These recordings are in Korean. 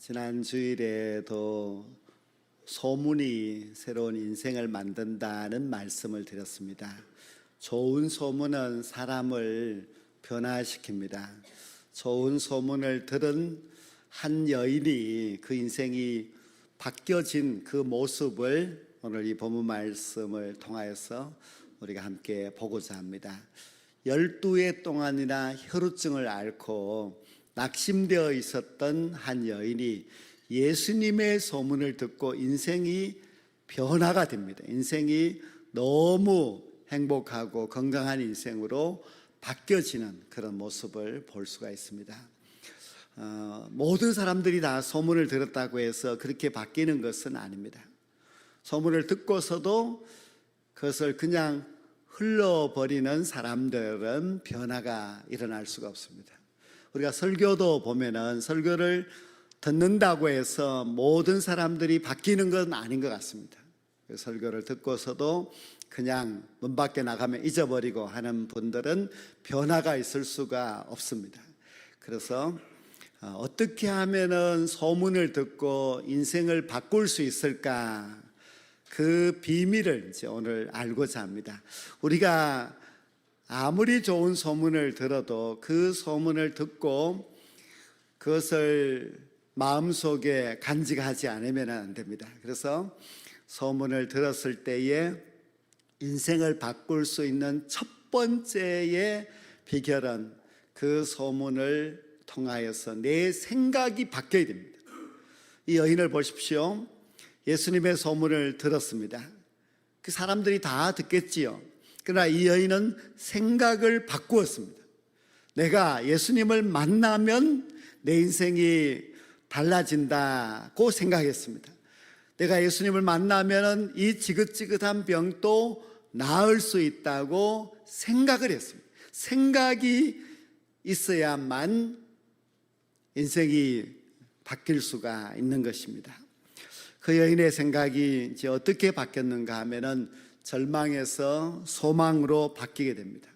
지난 주일에도 소문이 새로운 인생을 만든다는 말씀을 드렸습니다. 좋은 소문은 사람을 변화시킵니다. 좋은 소문을 들은 한 여인이 그 인생이 바뀌어진 그 모습을 오늘 이 본문 말씀을 통하여서 우리가 함께 보고자 합니다. 12해 동안이나 혈우증을 앓고 낙심되어 있었던 한 여인이 예수님의 소문을 듣고 인생이 변화가 됩니다. 인생이 너무 행복하고 건강한 인생으로 바뀌어지는 그런 모습을 볼 수가 있습니다. 모든 사람들이 다 소문을 들었다고 해서 그렇게 바뀌는 것은 아닙니다. 소문을 듣고서도 그것을 그냥 흘러버리는 사람들은 변화가 일어날 수가 없습니다. 우리가 설교도 보면은 설교를 듣는다고 해서 모든 사람들이 바뀌는 건 아닌 것 같습니다. 설교를 듣고서도 그냥 문 밖에 나가면 잊어버리고 하는 분들은 변화가 있을 수가 없습니다. 그래서 어떻게 하면은 소문을 듣고 인생을 바꿀 수 있을까? 그 비밀을 이제 오늘 알고자 합니다. 우리가 아무리 좋은 소문을 들어도 그 소문을 듣고 그것을 마음속에 간직하지 않으면 안 됩니다. 그래서 소문을 들었을 때에 인생을 바꿀 수 있는 첫 번째의 비결은 그 소문을 통하여서 내 생각이 바뀌어야 됩니다. 이 여인을 보십시오. 예수님의 소문을 들었습니다. 그 사람들이 다 듣겠지요. 그러나 이 여인은 생각을 바꾸었습니다. 내가 예수님을 만나면 내 인생이 달라진다고 생각했습니다. 내가 예수님을 만나면 이 지긋지긋한 병도 나을 수 있다고 생각을 했습니다. 생각이 있어야만 인생이 바뀔 수가 있는 것입니다. 그 여인의 생각이 이제 어떻게 바뀌었는가 하면은 절망에서 소망으로 바뀌게 됩니다.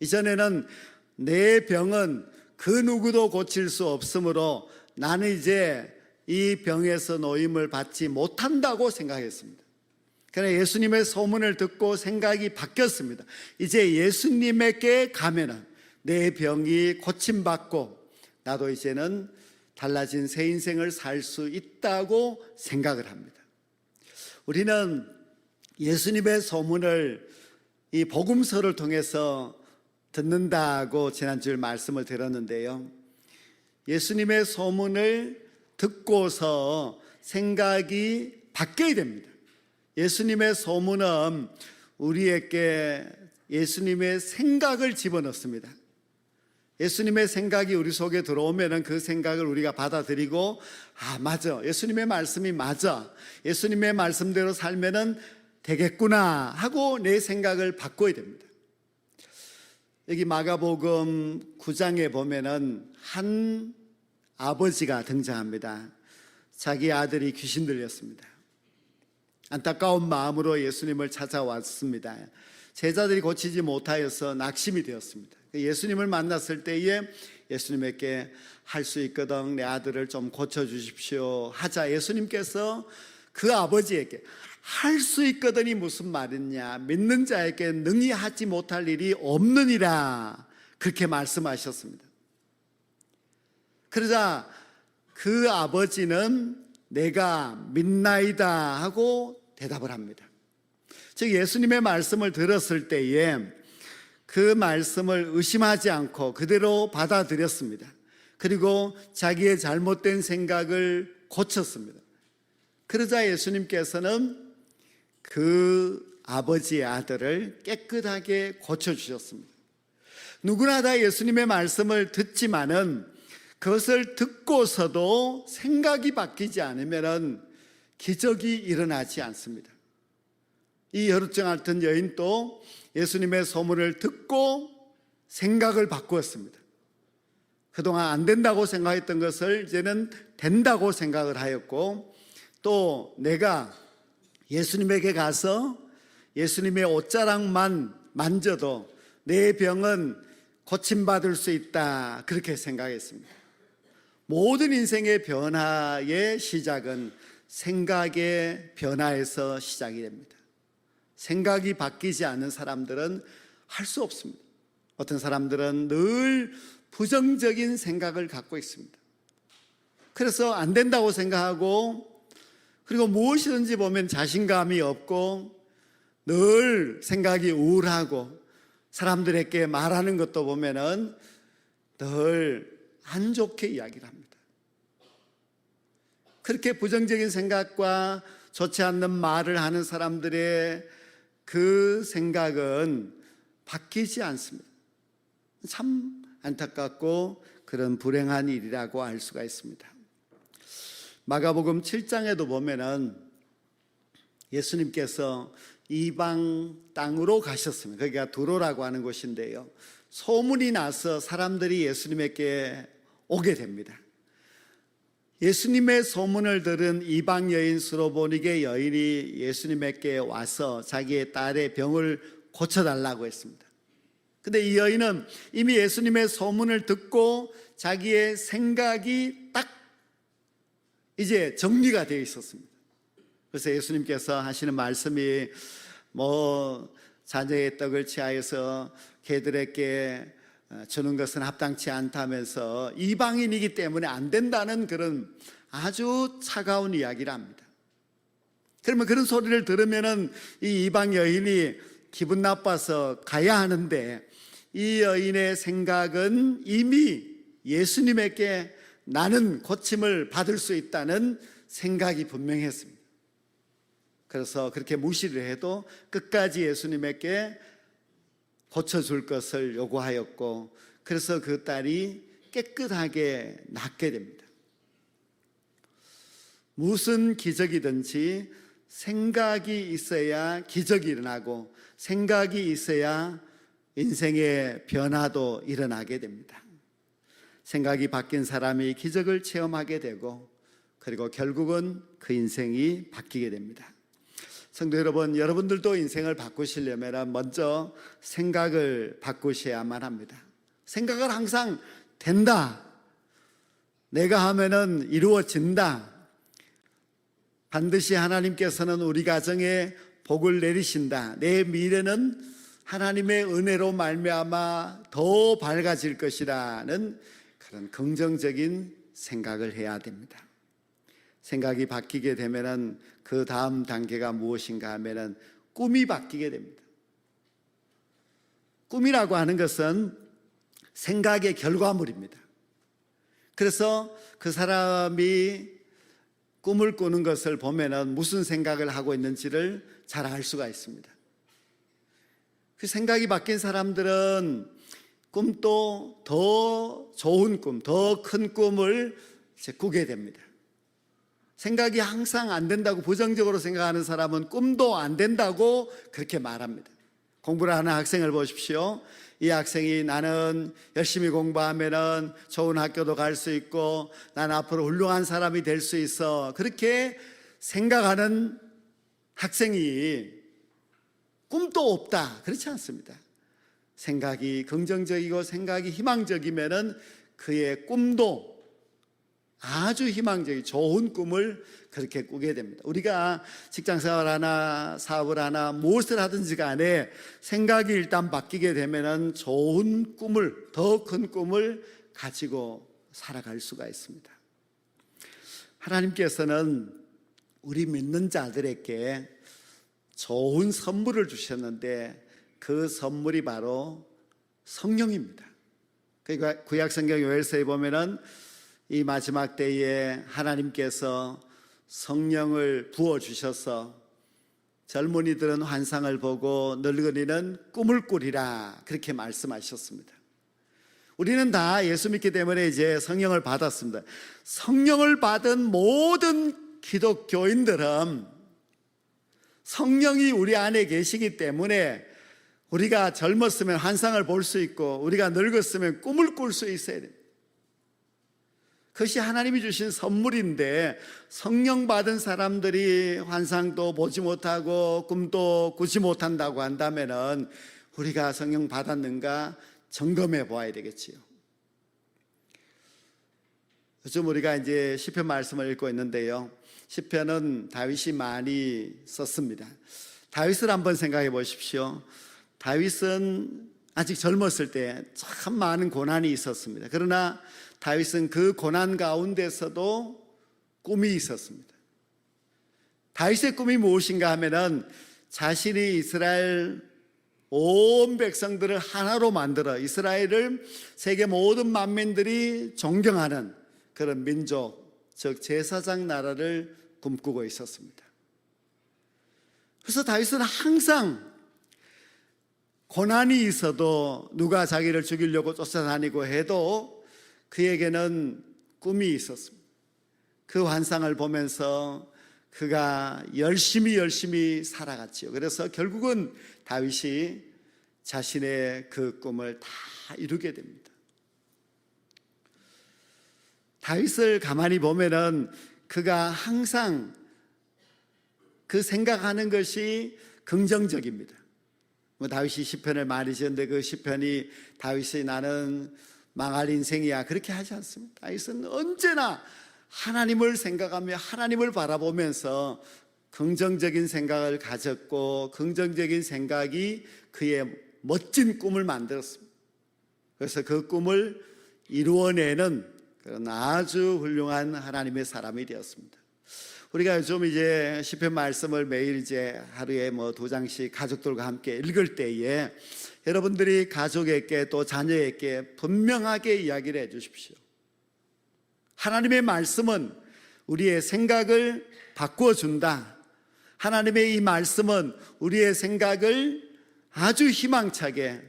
이전에는 내 병은 그 누구도 고칠 수 없으므로 나는 이제 이 병에서 노임을 받지 못한다고 생각했습니다. 그러나 예수님의 소문을 듣고 생각이 바뀌었습니다. 이제 예수님에게 가면은 내 병이 고침받고 나도 이제는 달라진 새 인생을 살 수 있다고 생각을 합니다. 우리는 예수님의 소문을 이 복음서를 통해서 듣는다고 지난주에 말씀을 드렸는데요. 예수님의 소문을 듣고서 생각이 바뀌어야 됩니다. 예수님의 소문은 우리에게 예수님의 생각을 집어넣습니다. 예수님의 생각이 우리 속에 들어오면 그 생각을 우리가 받아들이고 맞아, 예수님의 말씀이 맞아, 예수님의 말씀대로 살면 되겠구나 하고 내 생각을 바꿔야 됩니다. 여기 마가복음 9장에 보면은 한 아버지가 등장합니다. 자기 아들이 귀신 들렸습니다. 안타까운 마음으로 예수님을 찾아왔습니다. 제자들이 고치지 못하여서 낙심이 되었습니다. 예수님을 만났을 때에 예수님에게 할 수 있거든 내 아들을 좀 고쳐주십시오 하자 예수님께서 그 아버지에게 할 수 있거든이 무슨 말이냐, 믿는 자에게 능히 하지 못할 일이 없느니라 그렇게 말씀하셨습니다. 그러자 그 아버지는 내가 믿나이다 하고 대답을 합니다. 즉 예수님의 말씀을 들었을 때에 그 말씀을 의심하지 않고 그대로 받아들였습니다. 그리고 자기의 잘못된 생각을 고쳤습니다. 그러자 예수님께서는 그 아버지의 아들을 깨끗하게 고쳐주셨습니다. 누구나 다 예수님의 말씀을 듣지만은 그것을 듣고서도 생각이 바뀌지 않으면 기적이 일어나지 않습니다. 이 혈우증 앓던 여인도 예수님의 소문을 듣고 생각을 바꾸었습니다. 그동안 안 된다고 생각했던 것을 이제는 된다고 생각을 하였고, 또 내가 예수님에게 가서 예수님의 옷자락만 만져도 내 병은 고침받을 수 있다 그렇게 생각했습니다. 모든 인생의 변화의 시작은 생각의 변화에서 시작이 됩니다. 생각이 바뀌지 않는 사람들은 할 수 없습니다. 어떤 사람들은 늘 부정적인 생각을 갖고 있습니다. 그래서 안 된다고 생각하고, 그리고 무엇이든지 보면 자신감이 없고 늘 생각이 우울하고, 사람들에게 말하는 것도 보면은 늘 안 좋게 이야기를 합니다. 그렇게 부정적인 생각과 좋지 않는 말을 하는 사람들의 그 생각은 바뀌지 않습니다. 참 안타깝고 그런 불행한 일이라고 할 수가 있습니다. 마가복음 7장에도 보면은 예수님께서 이방 땅으로 가셨습니다. 거기가 두로라고 하는 곳인데요, 소문이 나서 사람들이 예수님에게 오게 됩니다. 예수님의 소문을 들은 이방 여인 수로보니게 여인이 예수님에게 와서 자기의 딸의 병을 고쳐달라고 했습니다. 근데 이 여인은 이미 예수님의 소문을 듣고 자기의 생각이 딱 이제 정리가 되어 있었습니다. 그래서 예수님께서 하시는 말씀이 자녀의 떡을 취하여서 개들에게 주는 것은 합당치 않다면서 이방인이기 때문에 안 된다는 그런 아주 차가운 이야기를 합니다. 그러면 그런 소리를 들으면은 이 이방 여인이 기분 나빠서 가야 하는데, 이 여인의 생각은 이미 예수님에게 나는 고침을 받을 수 있다는 생각이 분명했습니다. 그래서 그렇게 무시를 해도 끝까지 예수님에게 고쳐줄 것을 요구하였고, 그래서 그 딸이 깨끗하게 낫게 됩니다. 무슨 기적이든지 생각이 있어야 기적이 일어나고, 생각이 있어야 인생의 변화도 일어나게 됩니다. 생각이 바뀐 사람이 기적을 체험하게 되고, 그리고 결국은 그 인생이 바뀌게 됩니다. 성도 여러분, 여러분들도 인생을 바꾸시려면 먼저 생각을 바꾸셔야만 합니다. 생각을 항상 된다, 내가 하면은 이루어진다, 반드시 하나님께서는 우리 가정에 복을 내리신다, 내 미래는 하나님의 은혜로 말미암아 더 밝아질 것이라는 그런 긍정적인 생각을 해야 됩니다. 생각이 바뀌게 되면은 그 다음 단계가 무엇인가 하면은 꿈이 바뀌게 됩니다. 꿈이라고 하는 것은 생각의 결과물입니다. 그래서 그 사람이 꿈을 꾸는 것을 보면은 무슨 생각을 하고 있는지를 잘 알 수가 있습니다. 그 생각이 바뀐 사람들은 꿈도 더 좋은 꿈, 더 큰 꿈을 꾸게 됩니다. 생각이 항상 안 된다고 부정적으로 생각하는 사람은 꿈도 안 된다고 그렇게 말합니다. 공부를 하는 학생을 보십시오. 이 학생이 나는 열심히 공부하면은 좋은 학교도 갈 수 있고 나는 앞으로 훌륭한 사람이 될 수 있어, 그렇게 생각하는 학생이 꿈도 없다, 그렇지 않습니다. 생각이 긍정적이고 생각이 희망적이면은 그의 꿈도 아주 희망적인 좋은 꿈을 그렇게 꾸게 됩니다. 우리가 직장생활 하나 사업을 하나 무엇을 하든지 간에 생각이 일단 바뀌게 되면은 좋은 꿈을, 더 큰 꿈을 가지고 살아갈 수가 있습니다. 하나님께서는 우리 믿는 자들에게 좋은 선물을 주셨는데 그 선물이 바로 성령입니다. 그러니까 구약성경 요엘서에 보면은 이 마지막 때에 하나님께서 성령을 부어주셔서 젊은이들은 환상을 보고 늙은이는 꿈을 꾸리라, 그렇게 말씀하셨습니다. 우리는 다 예수 믿기 때문에 이제 성령을 받았습니다. 성령을 받은 모든 기독교인들은 성령이 우리 안에 계시기 때문에 우리가 젊었으면 환상을 볼 수 있고 우리가 늙었으면 꿈을 꿀 수 있어야 됩니다. 그것이 하나님이 주신 선물인데, 성령 받은 사람들이 환상도 보지 못하고 꿈도 꾸지 못한다고 한다면은 우리가 성령 받았는가 점검해 보아야 되겠지요. 요즘 우리가 이제 시편 말씀을 읽고 있는데요. 시편은 다윗이 많이 썼습니다. 다윗을 한번 생각해 보십시오. 다윗은 아직 젊었을 때 참 많은 고난이 있었습니다. 그러나 다윗은 그 고난 가운데서도 꿈이 있었습니다. 다윗의 꿈이 무엇인가 하면은 자신이 이스라엘 온 백성들을 하나로 만들어 이스라엘을 세계 모든 만민들이 존경하는 그런 민족, 즉 제사장 나라를 꿈꾸고 있었습니다. 그래서 다윗은 항상 고난이 있어도 누가 자기를 죽이려고 쫓아다니고 해도 그에게는 꿈이 있었습니다. 그 환상을 보면서 그가 열심히 살아갔지요. 그래서 결국은 다윗이 자신의 그 꿈을 다 이루게 됩니다. 다윗을 가만히 보면은 그가 항상 그 생각하는 것이 긍정적입니다. 다윗이 시편을 많이 지었는데 그 시편이 다윗이 나는 망할 인생이야 그렇게 하지 않습니다. 다윗은 언제나 하나님을 생각하며 하나님을 바라보면서 긍정적인 생각을 가졌고 긍정적인 생각이 그의 멋진 꿈을 만들었습니다. 그래서 그 꿈을 이루어내는 그런 아주 훌륭한 하나님의 사람이 되었습니다. 우리가 요즘 이제 시편 말씀을 매일 이제 하루에 2장씩 가족들과 함께 읽을 때에 여러분들이 가족에게 또 자녀에게 분명하게 이야기를 해 주십시오. 하나님의 말씀은 우리의 생각을 바꾸어 준다. 하나님의 이 말씀은 우리의 생각을 아주 희망차게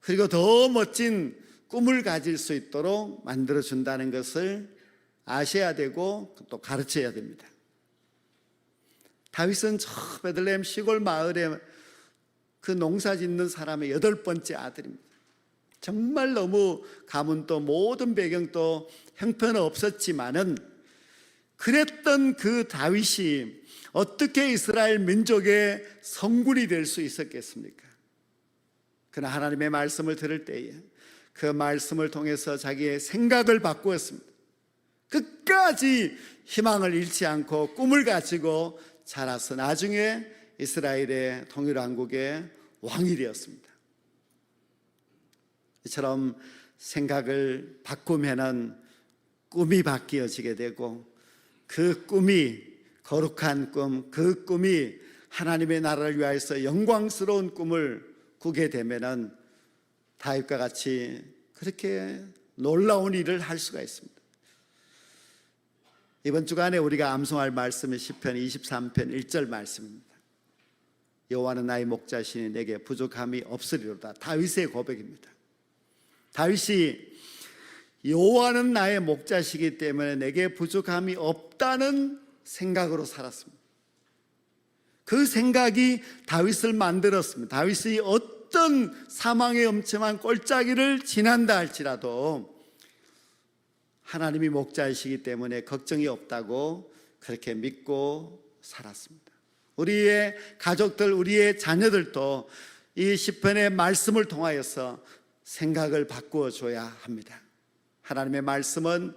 그리고 더 멋진 꿈을 가질 수 있도록 만들어 준다는 것을 아셔야 되고 또 가르쳐야 됩니다. 다윗은 저 베들레헴 시골 마을에 그 농사 짓는 사람의 8번째 아들입니다. 정말 너무 가문도 모든 배경도 형편없었지만은 그랬던 그 다윗이 어떻게 이스라엘 민족의 성군이 될 수 있었겠습니까? 그러나 하나님의 말씀을 들을 때에 그 말씀을 통해서 자기의 생각을 바꾸었습니다. 끝까지 희망을 잃지 않고 꿈을 가지고 자라서 나중에 이스라엘의 통일왕국의 왕이 되었습니다. 이처럼 생각을 바꾸면은 꿈이 바뀌어지게 되고 그 꿈이 거룩한 꿈, 그 꿈이 하나님의 나라를 위하여서 영광스러운 꿈을 꾸게 되면은 다윗과 같이 그렇게 놀라운 일을 할 수가 있습니다. 이번 주간에 우리가 암송할 말씀은 시편 23편 1절 말씀입니다. 여호와는 나의 목자시니 내게 부족함이 없으리로다. 다윗의 고백입니다. 다윗이 여호와는 나의 목자시기 때문에 내게 부족함이 없다는 생각으로 살았습니다. 그 생각이 다윗을 만들었습니다. 다윗이 어떤 사망의 엄청난 꼴짜기를 지난다 할지라도 하나님이 목자이시기 때문에 걱정이 없다고 그렇게 믿고 살았습니다. 우리의 가족들, 우리의 자녀들도 이 시편의 말씀을 통하여서 생각을 바꾸어 줘야 합니다. 하나님의 말씀은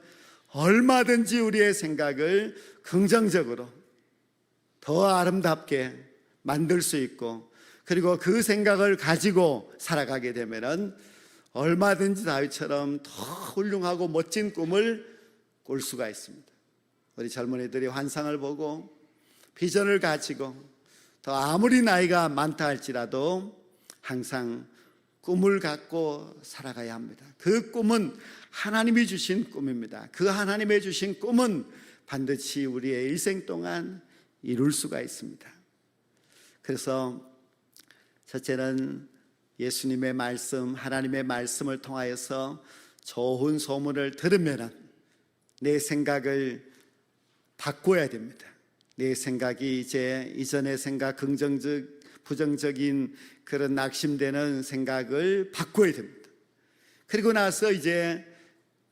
얼마든지 우리의 생각을 긍정적으로 더 아름답게 만들 수 있고 그리고 그 생각을 가지고 살아가게 되면은 얼마든지 다윗처럼 더 훌륭하고 멋진 꿈을 꿀 수가 있습니다. 우리 젊은이들이 환상을 보고 비전을 가지고 더 아무리 나이가 많다 할지라도 항상 꿈을 갖고 살아가야 합니다. 그 꿈은 하나님이 주신 꿈입니다. 그 하나님의 주신 꿈은 반드시 우리의 일생 동안 이룰 수가 있습니다. 그래서 첫째는 예수님의 말씀, 하나님의 말씀을 통하여서 좋은 소문을 들으면 내 생각을 바꿔야 됩니다. 내 생각이 이제 이전의 생각, 긍정적, 부정적인 그런 낙심되는 생각을 바꿔야 됩니다. 그리고 나서 이제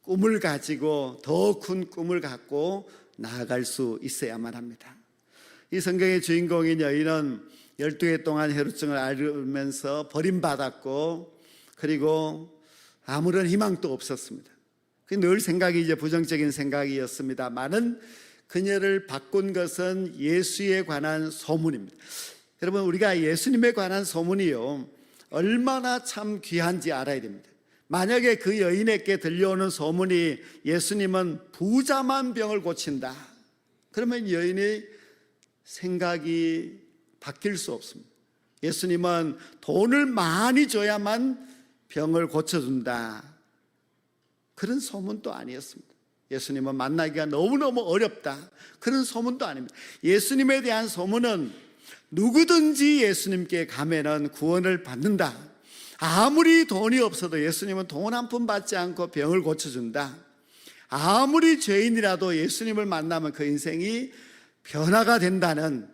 꿈을 가지고 더 큰 꿈을 갖고 나아갈 수 있어야만 합니다. 이 성경의 주인공인 여인은 12해 동안 혈루증을 앓으면서 버림받았고 그리고 아무런 희망도 없었습니다. 늘 생각이 이제 부정적인 생각이었습니다만은 그녀를 바꾼 것은 예수에 관한 소문입니다. 여러분, 우리가 예수님에 관한 소문이요, 얼마나 참 귀한지 알아야 됩니다. 만약에 그 여인에게 들려오는 소문이 예수님은 부자만 병을 고친다, 그러면 여인의 생각이 바뀔 수 없습니다. 예수님은 돈을 많이 줘야만 병을 고쳐준다, 그런 소문도 아니었습니다. 예수님은 만나기가 너무너무 어렵다, 그런 소문도 아닙니다. 예수님에 대한 소문은 누구든지 예수님께 가면은 구원을 받는다. 아무리 돈이 없어도 예수님은 돈 한 푼 받지 않고 병을 고쳐준다. 아무리 죄인이라도 예수님을 만나면 그 인생이 변화가 된다는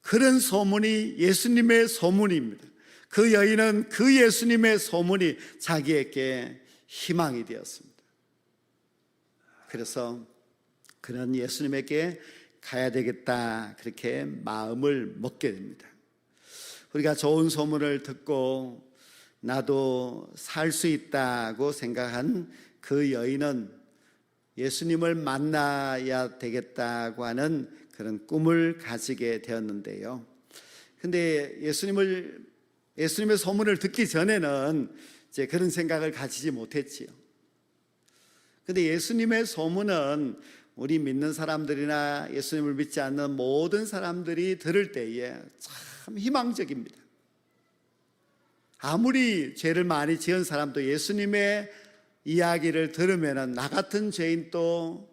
그런 소문이 예수님의 소문입니다. 그 여인은 그 예수님의 소문이 자기에게 희망이 되었습니다. 그래서 그는 예수님에게 가야 되겠다, 그렇게 마음을 먹게 됩니다. 우리가 좋은 소문을 듣고 나도 살 수 있다고 생각한 그 여인은 예수님을 만나야 되겠다고 하는 그런 꿈을 가지게 되었는데요. 근데 예수님의 소문을 듣기 전에는 이제 그런 생각을 가지지 못했지요. 근데 예수님의 소문은 우리 믿는 사람들이나 예수님을 믿지 않는 모든 사람들이 들을 때에 참 희망적입니다. 아무리 죄를 많이 지은 사람도 예수님의 이야기를 들으면 나 같은 죄인도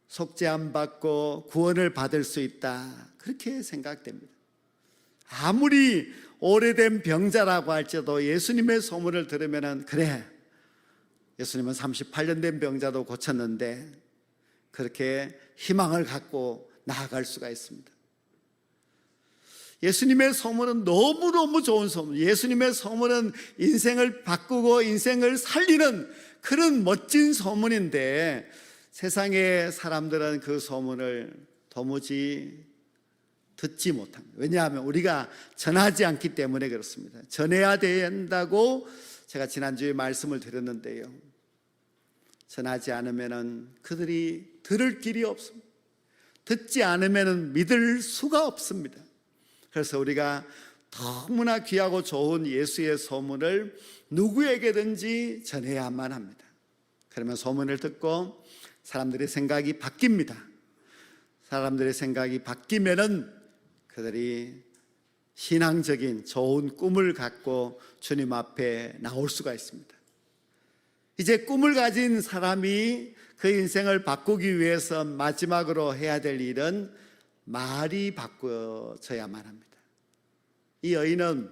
속죄 안 받고 구원을 받을 수 있다, 그렇게 생각됩니다. 아무리 오래된 병자라고 할지라도 예수님의 소문을 들으면 그래, 예수님은 38년 된 병자도 고쳤는데, 그렇게 희망을 갖고 나아갈 수가 있습니다. 예수님의 소문은 너무너무 좋은 소문, 예수님의 소문은 인생을 바꾸고 인생을 살리는 그런 멋진 소문인데, 세상의 사람들은 그 소문을 도무지 듣지 못합니다. 왜냐하면 우리가 전하지 않기 때문에 그렇습니다. 전해야 된다고 제가 지난주에 말씀을 드렸는데요, 전하지 않으면 그들이 들을 길이 없습니다. 듣지 않으면 믿을 수가 없습니다. 그래서 우리가 너무나 귀하고 좋은 예수의 소문을 누구에게든지 전해야만 합니다. 그러면 소문을 듣고 사람들의 생각이 바뀝니다. 사람들의 생각이 바뀌면은 그들이 신앙적인 좋은 꿈을 갖고 주님 앞에 나올 수가 있습니다. 이제 꿈을 가진 사람이 그 인생을 바꾸기 위해서 마지막으로 해야 될 일은 말이 바꿔져야만 합니다. 이 여인은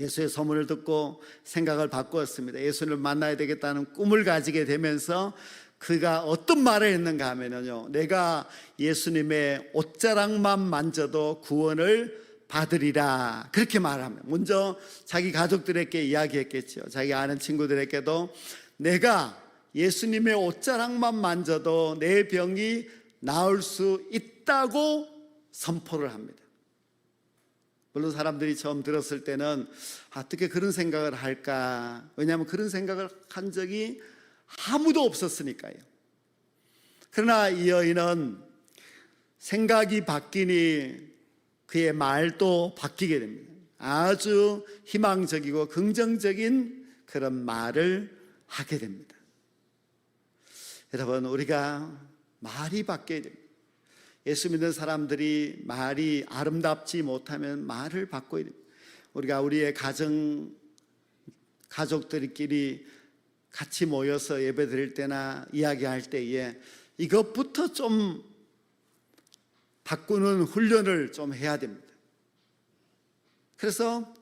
예수의 소문을 듣고 생각을 바꾸었습니다. 예수를 만나야 되겠다는 꿈을 가지게 되면서 그가 어떤 말을 했는가 하면요, 내가 예수님의 옷자락만 만져도 구원을 받으리라, 그렇게 말하면 먼저 자기 가족들에게 이야기했겠죠. 자기 아는 친구들에게도 내가 예수님의 옷자락만 만져도 내 병이 나을 수 있다고 선포를 합니다. 물론 사람들이 처음 들었을 때는 어떻게 그런 생각을 할까, 왜냐하면 그런 생각을 한 적이 아무도 없었으니까요. 그러나 이 여인은 생각이 바뀌니 그의 말도 바뀌게 됩니다. 아주 희망적이고 긍정적인 그런 말을 하게 됩니다. 여러분, 우리가 말이 바뀌어야 됩니다. 예수 믿는 사람들이 말이 아름답지 못하면 말을 바꿔야 됩니다. 우리가 우리의 가족들끼리 같이 모여서 예배 드릴 때나 이야기할 때에 이것부터 좀 바꾸는 훈련을 좀 해야 됩니다. 그래서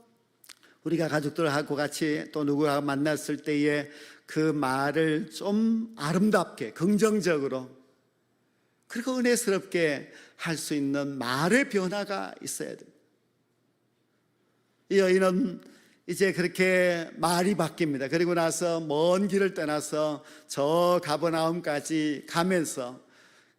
우리가 가족들하고 같이 또 누구와 만났을 때에 그 말을 좀 아름답게 긍정적으로 그리고 은혜스럽게 할 수 있는 말의 변화가 있어야 됩니다. 이 여인은 이제 그렇게 말이 바뀝니다. 그리고 나서 먼 길을 떠나서 저 가버나움까지 가면서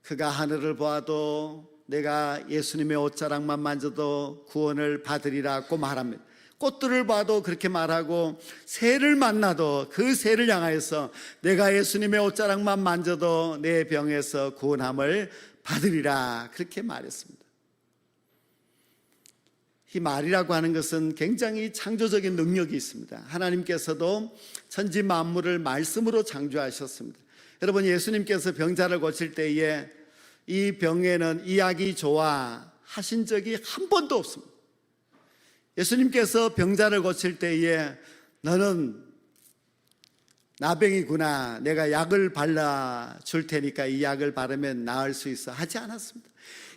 그가 하늘을 보아도 내가 예수님의 옷자락만 만져도 구원을 받으리라고 말합니다. 꽃들을 봐도 그렇게 말하고 새를 만나도 그 새를 향하여서 내가 예수님의 옷자락만 만져도 내 병에서 구원함을 받으리라 그렇게 말했습니다. 이 말이라고 하는 것은 굉장히 창조적인 능력이 있습니다. 하나님께서도 천지 만물을 말씀으로 창조하셨습니다. 여러분, 예수님께서 병자를 고칠 때에 이 병에는 이 약이 좋아 하신 적이 한 번도 없습니다. 예수님께서 병자를 고칠 때에 너는 나병이구나, 내가 약을 발라줄 테니까 이 약을 바르면 나을 수 있어 하지 않았습니다.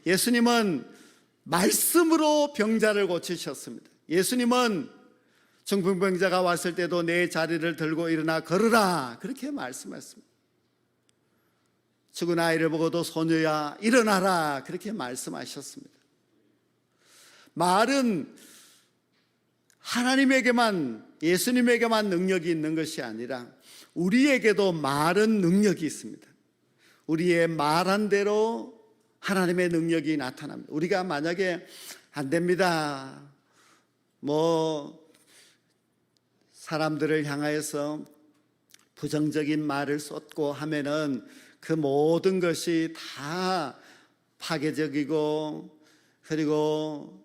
예수님은 말씀으로 병자를 고치셨습니다. 예수님은 중풍병자가 왔을 때도 내 자리를 들고 일어나 걸으라 그렇게 말씀하셨습니다. 죽은 아이를 보고도 소녀야 일어나라 그렇게 말씀하셨습니다. 말은 하나님에게만, 예수님에게만 능력이 있는 것이 아니라 우리에게도 말은 능력이 있습니다. 우리의 말한 대로 하나님의 능력이 나타납니다. 우리가 만약에 안 됩니다, 사람들을 향하여서 부정적인 말을 쏟고 하면은 그 모든 것이 다 파괴적이고 그리고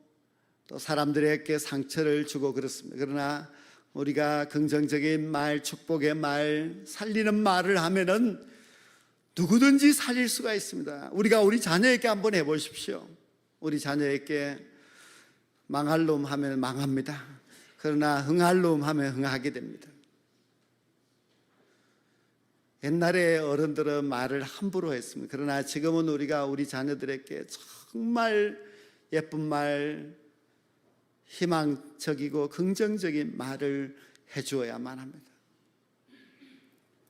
또 사람들에게 상처를 주고 그렇습니다. 그러나 우리가 긍정적인 말, 축복의 말, 살리는 말을 하면은 누구든지 살릴 수가 있습니다. 우리가 우리 자녀에게 한번 해보십시오. 우리 자녀에게 망할 놈 하면 망합니다. 그러나 흥할 놈 하면 흥하게 됩니다. 옛날에 어른들은 말을 함부로 했습니다. 그러나 지금은 우리가 우리 자녀들에게 정말 예쁜 말, 희망적이고 긍정적인 말을 해주어야만 합니다.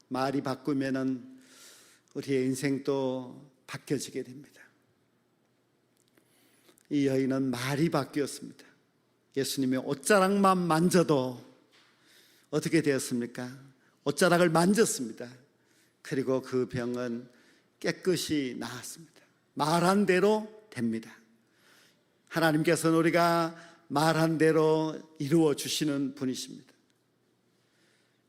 말이 바꾸면은 우리의 인생도 바뀌어지게 됩니다. 이 여인은 말이 바뀌었습니다. 예수님의 옷자락만 만져도 어떻게 되었습니까? 옷자락을 만졌습니다. 그리고 그 병은 깨끗이 나았습니다. 말한 대로 됩니다. 하나님께서는 우리가 말한 대로 이루어 주시는 분이십니다.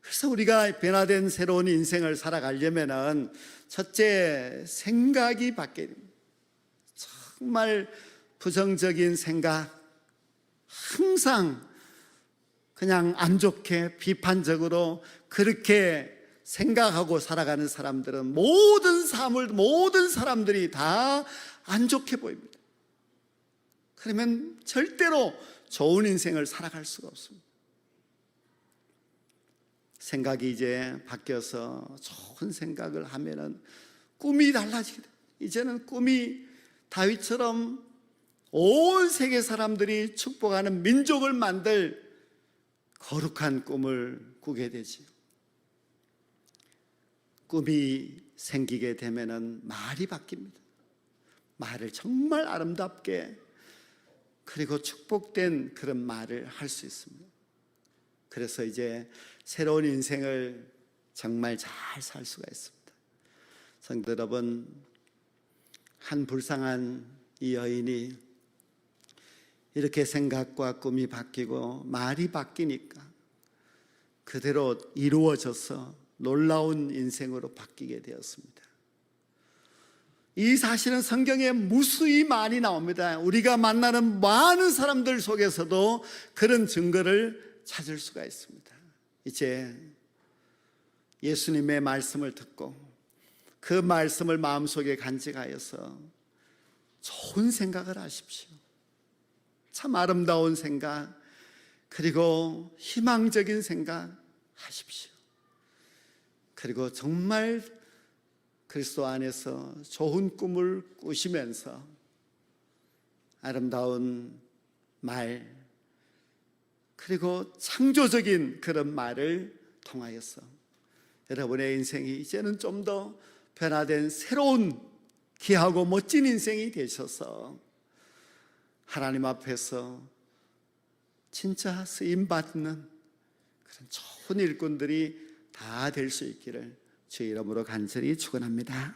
그래서 우리가 변화된 새로운 인생을 살아가려면은 첫째, 생각이 바뀌어야 됩니다. 정말 부정적인 생각, 항상 그냥 안 좋게 비판적으로 그렇게 생각하고 살아가는 사람들은 모든 사람들이 다 안 좋게 보입니다. 그러면 절대로 좋은 인생을 살아갈 수가 없습니다. 생각이 이제 바뀌어서 좋은 생각을 하면은 꿈이 달라지게 됩니다. 이제는 꿈이 다윗처럼 온 세계 사람들이 축복하는 민족을 만들 거룩한 꿈을 꾸게 되지요. 꿈이 생기게 되면은 말이 바뀝니다. 말을 정말 아름답게 그리고 축복된 그런 말을 할 수 있습니다. 그래서 이제 새로운 인생을 정말 잘 살 수가 있습니다. 성도 여러분, 한 불쌍한 이 여인이 이렇게 생각과 꿈이 바뀌고 말이 바뀌니까 그대로 이루어져서 놀라운 인생으로 바뀌게 되었습니다. 이 사실은 성경에 무수히 많이 나옵니다. 우리가 만나는 많은 사람들 속에서도 그런 증거를 찾을 수가 있습니다. 이제 예수님의 말씀을 듣고 그 말씀을 마음속에 간직하여서 좋은 생각을 하십시오. 참 아름다운 생각, 그리고 희망적인 생각 하십시오. 그리고 정말 그리스도 안에서 좋은 꿈을 꾸시면서 아름다운 말, 그리고 창조적인 그런 말을 통하여서 여러분의 인생이 이제는 좀 더 변화된 새로운 귀하고 멋진 인생이 되셔서 하나님 앞에서 진짜 쓰임받는 그런 좋은 일꾼들이 다 될 수 있기를 주의 이름으로 간절히 축원합니다.